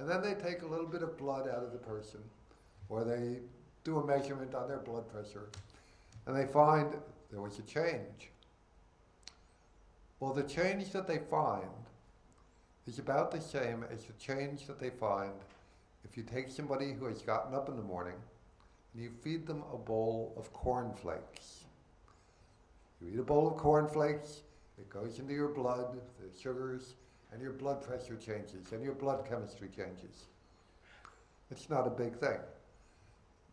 And then they take a little bit of blood out of the person, or they do a measurement on their blood pressure, and they find there was a change. Well, the change that they find is about the same as the change that they find if you take somebody who has gotten up in the morning and you feed them a bowl of cornflakes. You eat a bowl of cornflakes, it goes into your blood, the sugars, and your blood pressure changes, and your blood chemistry changes. It's not a big thing.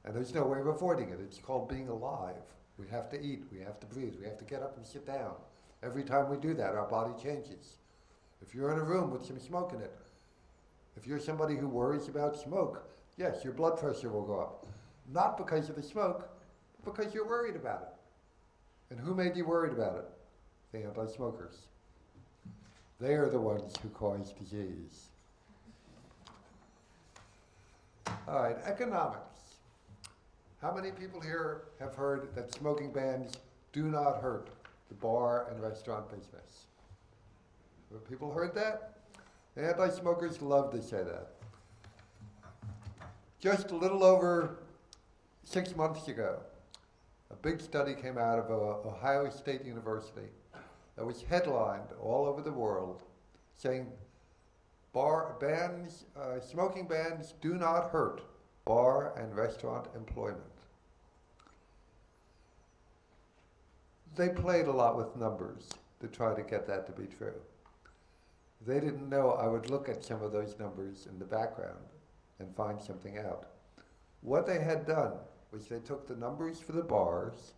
And there's no way of avoiding it. It's called being alive. We have to eat, we have to breathe, we have to get up and sit down. Every time we do that, our body changes. If you're in a room with some smoke in it, if you're somebody who worries about smoke, yes, your blood pressure will go up. Not because of the smoke, but because you're worried about it. And who made you worried about it? The anti-smokers. They are the ones who cause disease. All right, economics. How many people here have heard that smoking bans do not hurt the bar and restaurant business? Have people heard that? The anti-smokers love to say that. Just a little over 6 months ago, a big study came out of Ohio State University that was headlined all over the world saying smoking bans do not hurt bar and restaurant employment. They played a lot with numbers to try to get that to be true. They didn't know I would look at some of those numbers in the background and find something out. What they had done was they took the numbers for the bars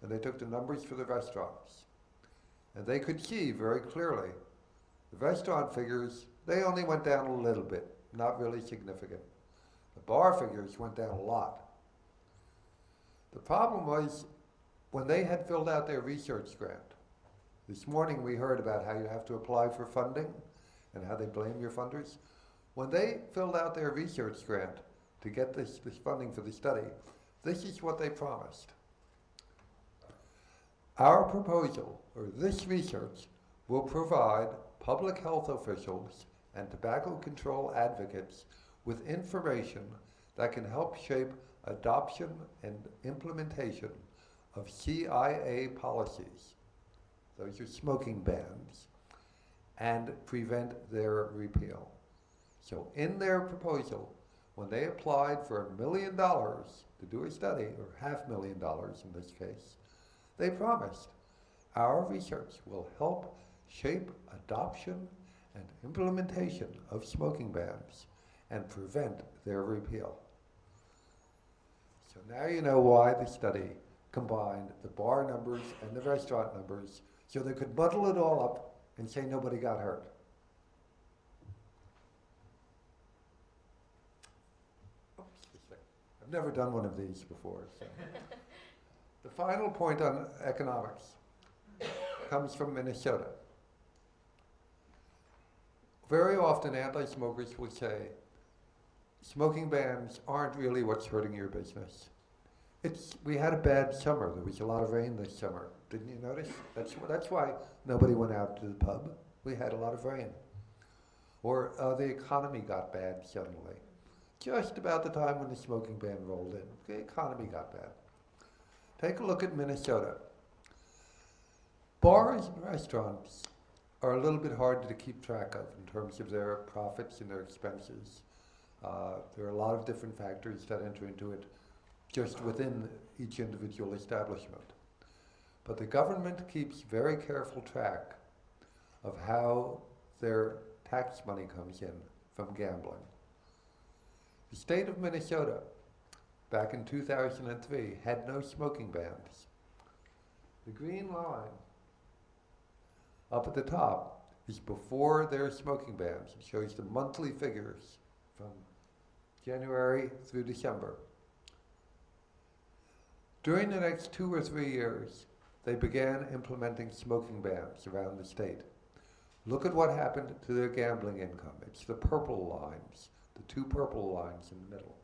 and they took the numbers for the restaurants. And they could see very clearly the restaurant figures, they only went down a little bit, not really significant. The bar figures went down a lot. The problem was when they had filled out their research grant. This morning we heard about how you have to apply for funding and how they blame your funders. When they filled out their research grant to get this funding for the study, this is what they promised. Our proposal, or this research, will provide public health officials and tobacco control advocates with information that can help shape adoption and implementation of CIA policies, those are smoking bans, and prevent their repeal. So in their proposal, when they applied for $1 million to do a study, or $500,000 in this case, they promised our research will help shape adoption and implementation of smoking bans and prevent their repeal. So now you know why the study combined the bar numbers and the restaurant numbers so they could muddle it all up and say nobody got hurt. I've never done one of these before. So. The final point on economics comes from Minnesota. Very often anti-smokers will say, smoking bans aren't really what's hurting your business. We had a bad summer. There was a lot of rain this summer. Didn't you notice? That's why nobody went out to the pub. We had a lot of rain. Or the economy got bad suddenly. Just about the time when the smoking ban rolled in, the economy got bad. Take a look at Minnesota. Bars and restaurants are a little bit hard to keep track of in terms of their profits and their expenses. There are a lot of different factors that enter into it just within each individual establishment. But the government keeps very careful track of how their tax money comes in from gambling. The state of Minnesota, back in 2003, had no smoking bans. The green line up at the top is before their smoking bans. It shows the monthly figures from January through December. During the next 2 or 3 years, they began implementing smoking bans around the state. Look at what happened to their gambling income. It's the purple lines, the 2 purple lines in the middle.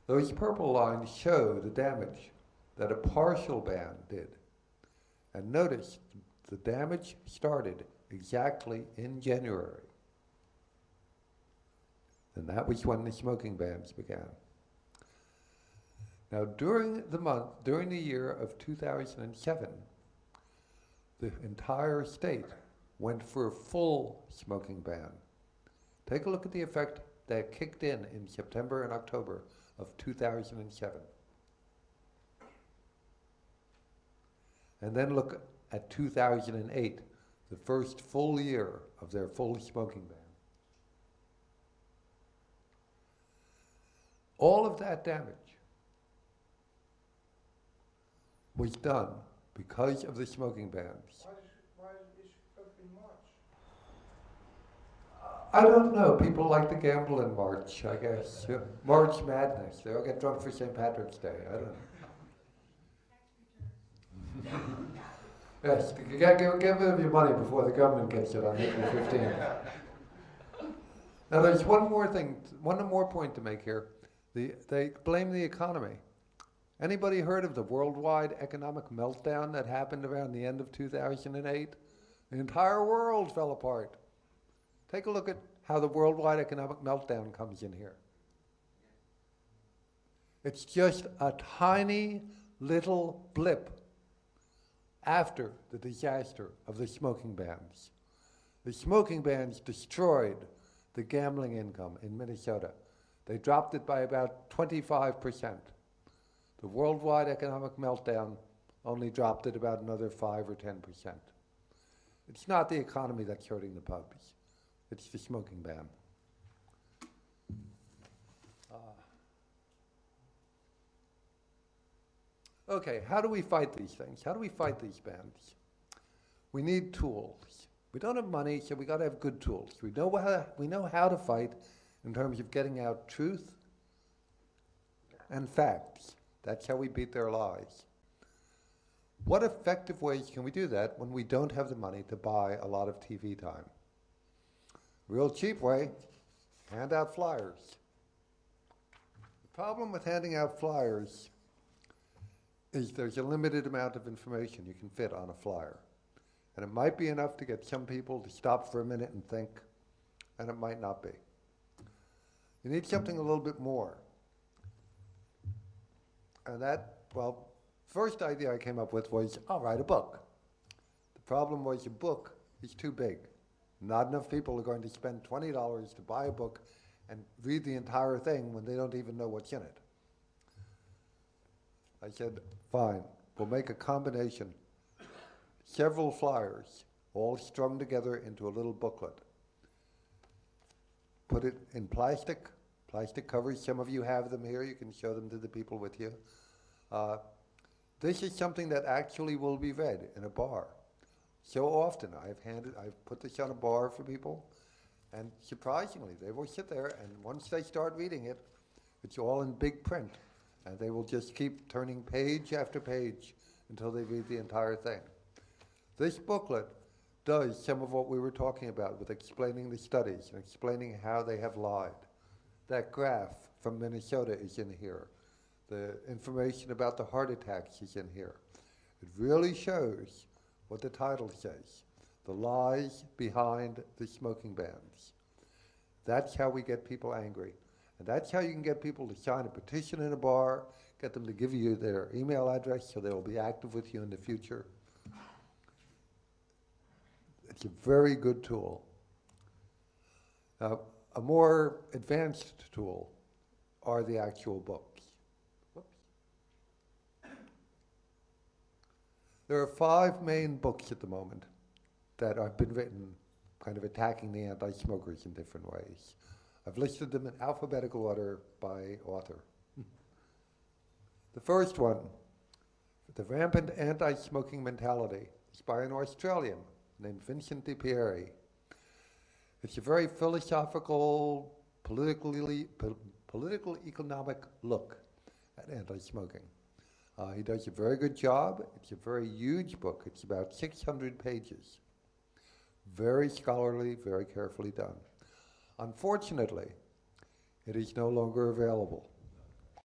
Those purple lines show the damage that a partial ban did. And notice The damage started exactly in January. And that was when the smoking bans began. Now, during the year of 2007, the entire state went for a full smoking ban. Take a look at the effect that kicked in September and October of 2007. And then look at 2008, the first full year of their full smoking ban. All of that damage was done because of the smoking bans. Why is it supposed to be March? I don't know. People like to gamble in March, I guess. March Madness. They all get drunk for St. Patrick's Day. I don't know. Yes, you gotta give them your money before the government gets it on April 15th. Now there's one more point to make here. They blame the economy. Anybody heard of the worldwide economic meltdown that happened around the end of 2008? The entire world fell apart. Take a look at how the worldwide economic meltdown comes in here. It's just a tiny little blip after the disaster of the smoking bans. The smoking bans destroyed the gambling income in Minnesota. They dropped it by about 25%. The worldwide economic meltdown only dropped it about another 5 or 10%. It's not the economy that's hurting the pubs. It's the smoking ban. Okay, how do we fight these things? How do we fight these bans? We need tools. We don't have money, so we got to have good tools. We know how to fight in terms of getting out truth and facts. That's how we beat their lies. What effective ways can we do that when we don't have the money to buy a lot of TV time? Real cheap way, hand out flyers. The problem with handing out flyers is there's a limited amount of information you can fit on a flyer. And it might be enough to get some people to stop for a minute and think, and it might not be. You need something a little bit more. And first idea I came up with was, I'll write a book. The problem was a book is too big. Not enough people are going to spend $20 to buy a book and read the entire thing when they don't even know what's in it. I said, fine, we'll make a combination. Several flyers, all strung together into a little booklet. Put it in plastic. Plastic covers, some of you have them here. You can show them to the people with you. This is something that actually will be read in a bar. So often I've put this on a bar for people, and surprisingly, they will sit there, and once they start reading it, it's all in big print, and they will just keep turning page after page until they read the entire thing. This booklet does some of what we were talking about with explaining the studies and explaining how they have lied. That graph from Minnesota is in here. The information about the heart attacks is in here. It really shows what the title says, the lies behind the smoking bans. That's how we get people angry. And that's how you can get people to sign a petition in a bar, get them to give you their email address so they'll be active with you in the future. It's a very good tool. Now, a more advanced tool are the actual books. Whoops. There are 5 main books at the moment that have been written kind of attacking the anti-smokers in different ways. I've listed them in alphabetical order by author. The first one, The Rampant Anti-Smoking Mentality, is by an Australian named Vincent Di Pieri. It's a very philosophical, political economic look at anti-smoking. He does a very good job. It's a very huge book. It's about 600 pages. Very scholarly, very carefully done. Unfortunately, it is no longer available.